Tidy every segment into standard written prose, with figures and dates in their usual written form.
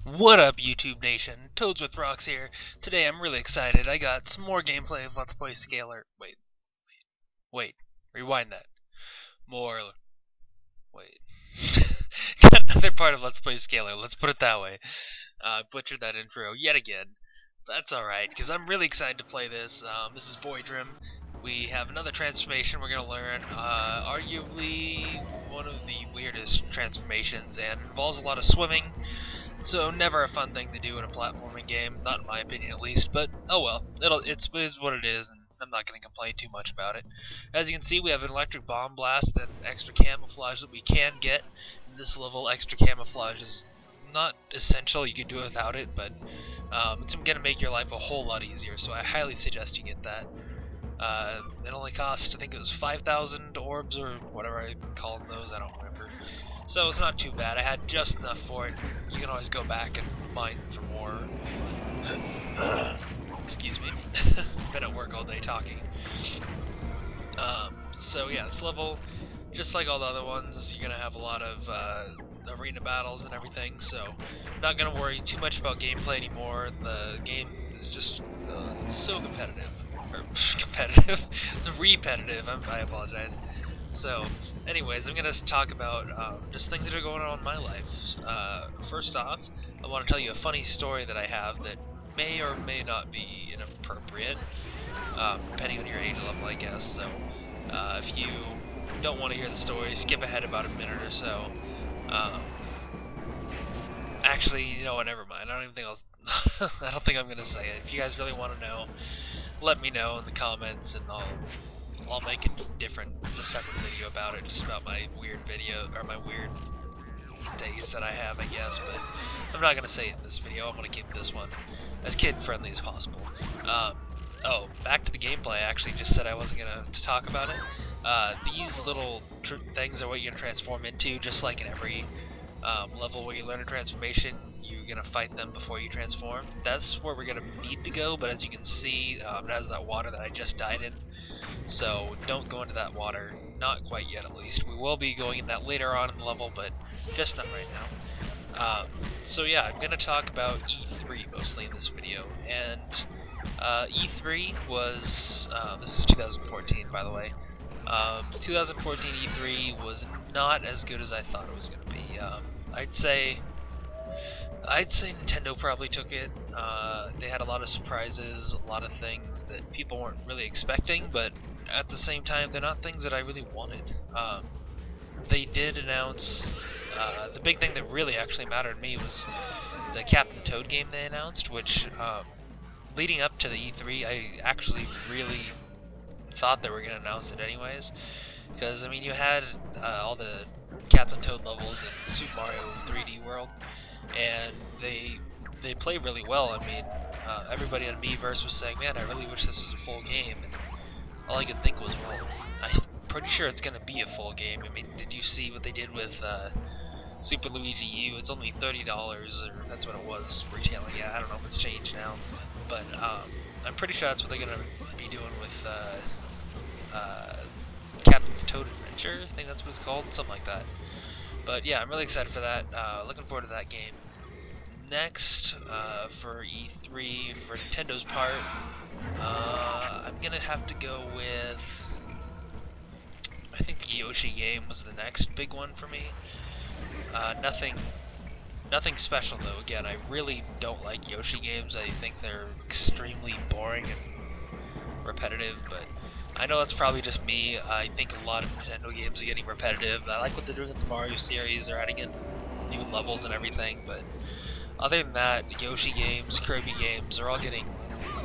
What up, YouTube Nation? Toadsworth Rocks here. Today I'm really excited. I got some more gameplay of Let's Play Scalar. Wait. Rewind that. More. Wait. Got another part of Let's Play Scalar. Let's put it that way. Butchered that intro yet again. That's alright, because I'm really excited to play this. This is Voidrim. We have another transformation we're going to learn. Arguably one of the weirdest transformations, and involves a lot of swimming. So never a fun thing to do in a platforming game, not in my opinion at least, but oh well, it is what it is, and I'm not going to complain too much about it. As you can see, we have an electric bomb blast and extra camouflage that we can get. In this level, extra camouflage is not essential, you can do it without it, but it's going to make your life a whole lot easier, so I highly suggest you get that. It only cost, I think it was 5,000 orbs or whatever I called those, I don't remember. So it's not too bad. I had just enough for it. You can always go back and mine for more. Excuse me. Been at work all day talking. So yeah, this level, just like all the other ones, you're gonna have a lot of arena battles and everything. So not gonna worry too much about gameplay anymore. The game is just it's so competitive. Or competitive, repetitive. I apologize. So, anyways, I'm gonna talk about just things that are going on in my life. First off, I want to tell you a funny story that I have that may or may not be inappropriate, depending on your age level, I guess. So, if you don't want to hear the story, skip ahead about a minute or so. Actually, you know what? Never mind. I don't even think I don't think I'm gonna say it. If you guys really want to know, let me know in the comments, and I'll make a separate video about it, just about my weird video, or my weird days that I have, I guess, but I'm not going to say it in this video. I'm going to keep this one as kid-friendly as possible. Oh, back to the gameplay. I actually just said I wasn't going to talk about it. These little things are what you're going to transform into, just like in every level where you learn a transformation. You're going to fight them before you transform. That's where we're going to need to go, but as you can see, it has that water that I just died in. So don't go into that water, not quite yet at least. We will be going in that later on in the level, but just not right now. So yeah, I'm going to talk about E3 mostly in this video, and E3 was, this is 2014 by the way, 2014 E3 was not as good as I thought it was going to be. I'd say Nintendo probably took it. They had a lot of surprises, a lot of things that people weren't really expecting, but at the same time, they're not things that I really wanted. They did announce, the big thing that really actually mattered to me was the Captain Toad game they announced, which, leading up to the E3, I actually really thought they were going to announce it anyways, because, I mean, you had all the Captain Toad levels in Super Mario 3D World, and they play really well. I mean, everybody on Miiverse was saying, man, I really wish this was a full game, and all I could think was, well, I'm pretty sure it's going to be a full game. I mean, did you see what they did with Super Luigi U? It's only $30, or that's what it was retailing. Yeah, I don't know if it's changed now, but I'm pretty sure that's what they're going to be doing with Captain's Toad Adventure. I think that's what it's called, something like that. But yeah, I'm really excited for that. Looking forward to that game. Next, for E3, for Nintendo's part, I'm gonna have to go with, I think the Yoshi game was the next big one for me. Nothing special though. Again, I really don't like Yoshi games. I think they're extremely boring and repetitive, but I know that's probably just me. I think a lot of Nintendo games are getting repetitive. I like what they're doing with the Mario series. They're adding in new levels and everything, but other than that, the Yoshi games, Kirby games, are all getting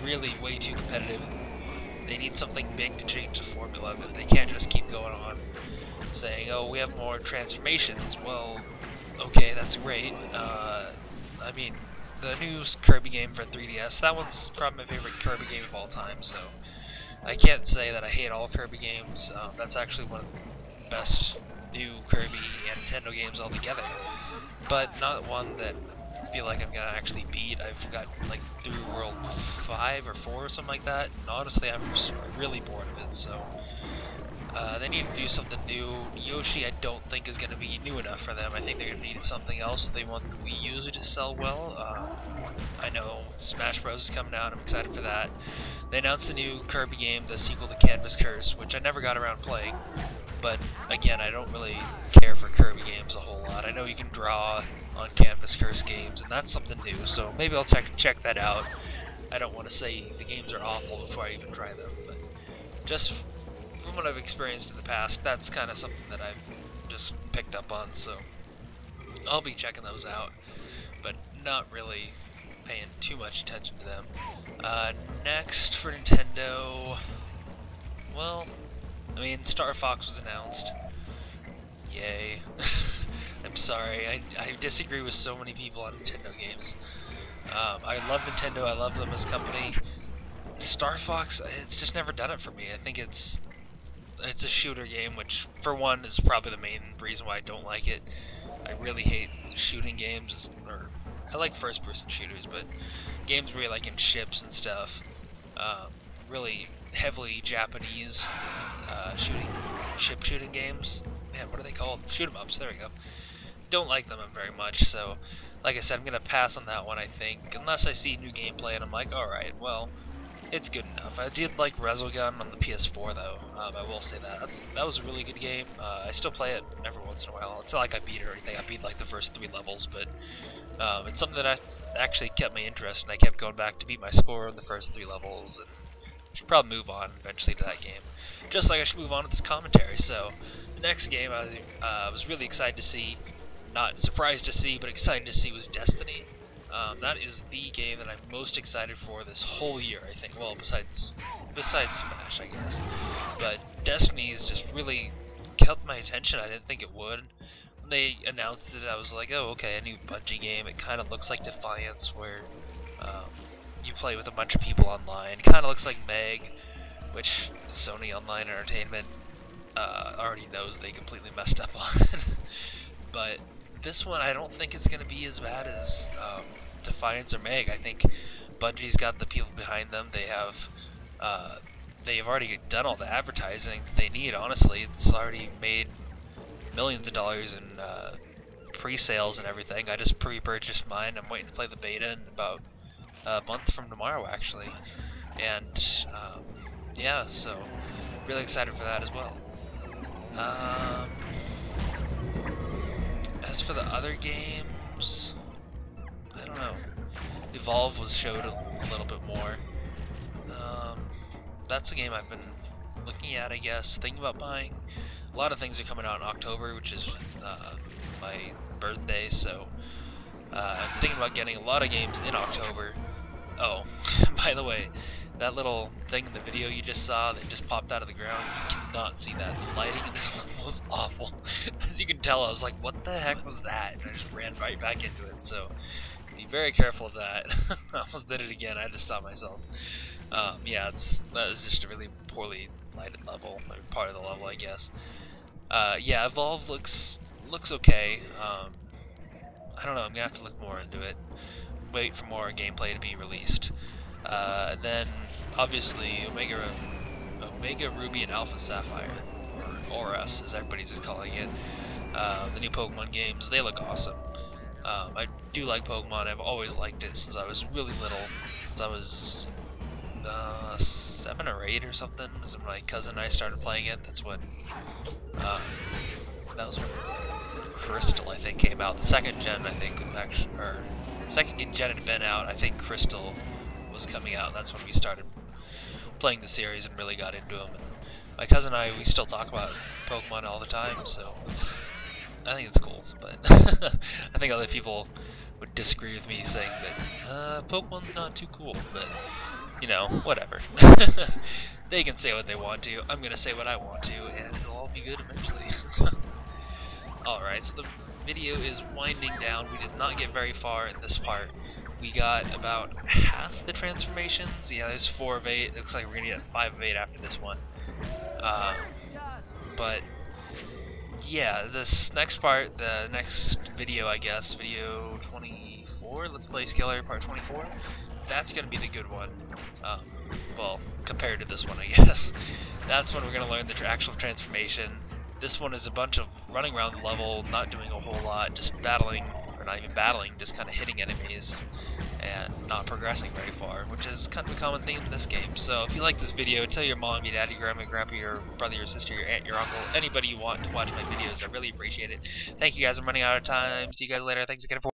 really way too competitive. They need something big to change the formula of it. They can't just keep going on saying, oh, we have more transformations. Well, okay, that's great. I mean, the new Kirby game for 3DS, that one's probably my favorite Kirby game of all time, so I can't say that I hate all Kirby games. That's actually one of the best new Kirby and Nintendo games altogether, but not one that I feel like I'm gonna actually beat. I've got like through World 5 or 4 or something like that, and honestly I'm just really bored of it, so They need to do something new. Yoshi, I don't think is going to be new enough for them. I think they're going to need something else if they want the Wii U to sell well. I know Smash Bros is coming out. I'm excited for that. They announced the new Kirby game, the sequel to Canvas Curse, which I never got around playing. But again, I don't really care for Kirby games a whole lot. I know you can draw on Canvas Curse games, and that's something new. So maybe I'll check that out. I don't want to say the games are awful before I even try them, but just from what I've experienced in the past, that's kind of something that I've just picked up on, so I'll be checking those out, but not really paying too much attention to them. Next for Nintendo, well, I mean, Star Fox was announced. Yay. I'm sorry, I disagree with so many people on Nintendo games. I love Nintendo, I love them as a company. Star Fox, it's just never done it for me. I think it's a shooter game, which for one is probably the main reason why I don't like it. I really hate shooting games, or I like first-person shooters, but games where you're like in ships and stuff, really heavily Japanese ship shooting games. Man, what are they called? Shoot 'em ups. There we go. Don't like them very much. So, like I said, I'm gonna pass on that one. I think, unless I see new gameplay and I'm like, all right, well, it's good enough. I did like Resogun on the PS4 though. I will say that was a really good game. I still play it every once in a while. It's not like I beat it or anything. I beat like the first 3 levels, but it's something that actually kept my interest, and I kept going back to beat my score in the first 3 levels. And I should probably move on eventually to that game, just like I should move on with this commentary. So the next game I was really excited to see, not surprised to see, but excited to see, was Destiny. That is the game that I'm most excited for this whole year, I think. Well, besides Smash, I guess. But Destiny's just really kept my attention. I didn't think it would. When they announced it, I was like, oh, okay, a new Bungie game. It kind of looks like Defiance, where you play with a bunch of people online. It kind of looks like Meg, which Sony Online Entertainment already knows they completely messed up on. But this one, I don't think it's going to be as bad as Defiance or Meg. I think Bungie's got the people behind them. They've already done all the advertising that they need. Honestly, it's already made millions of dollars in pre-sales and everything. I just pre-purchased mine. I'm waiting to play the beta in about a month from tomorrow, actually. And yeah, so really excited for that as well. As for the other games, I don't know. Evolve was showed a little bit more. That's a game I've been looking at, I guess, thinking about buying. A lot of things are coming out in October, which is my birthday, so I'm thinking about getting a lot of games in October. Oh, by the way, that little thing in the video you just saw that just popped out of the ground, you cannot see that. The lighting in this level was awful. As you can tell, I was like, what the heck was that? And I just ran right back into it, so be very careful of that. I almost did it again, I had to stop myself. Yeah, that was just a really poorly lighted level, or part of the level, I guess. Yeah, Evolve looks okay. I don't know, I'm gonna have to look more into it. Wait for more gameplay to be released. Then, obviously, Omega Ruby and Alpha Sapphire, or ORS as everybody's just calling it. The new Pokemon games, they look awesome. I do like Pokemon. I've always liked it since I was really little. Since I was 7 or 8 or something. As my cousin and I started playing it. That's when that was when Crystal, I think, came out. The second gen, I think, was actually, or second gen had been out. I think Crystal was coming out. That's when we started playing the series and really got into them. And my cousin and I, we still talk about Pokemon all the time, so I think it's cool. But I think other people would disagree with me saying that Pokemon's not too cool. But you know, whatever. They can say what they want to. I'm gonna say what I want to, and it'll all be good eventually. Alright, so the video is winding down. We did not get very far in this part. We got about half the transformations. Yeah, there's 4 of 8. It looks like we're gonna get 5 of 8 after this one. But yeah, this next part, the next video, I guess, video 24, Let's Play Killer, part 24. that's going to be the good one. Well, compared to this one, I guess. That's when we're going to learn the actual transformation. This one is a bunch of running around the level, not doing a whole lot, just battling, or not even battling, just kind of hitting enemies and not progressing very far, which is kind of a common theme in this game. So if you like this video, tell your mom, your dad, your grandma, your grandpa, your brother, your sister, your aunt, your uncle, anybody you want to watch my videos. I really appreciate it. Thank you guys. I'm running out of time. See you guys later. Thanks again for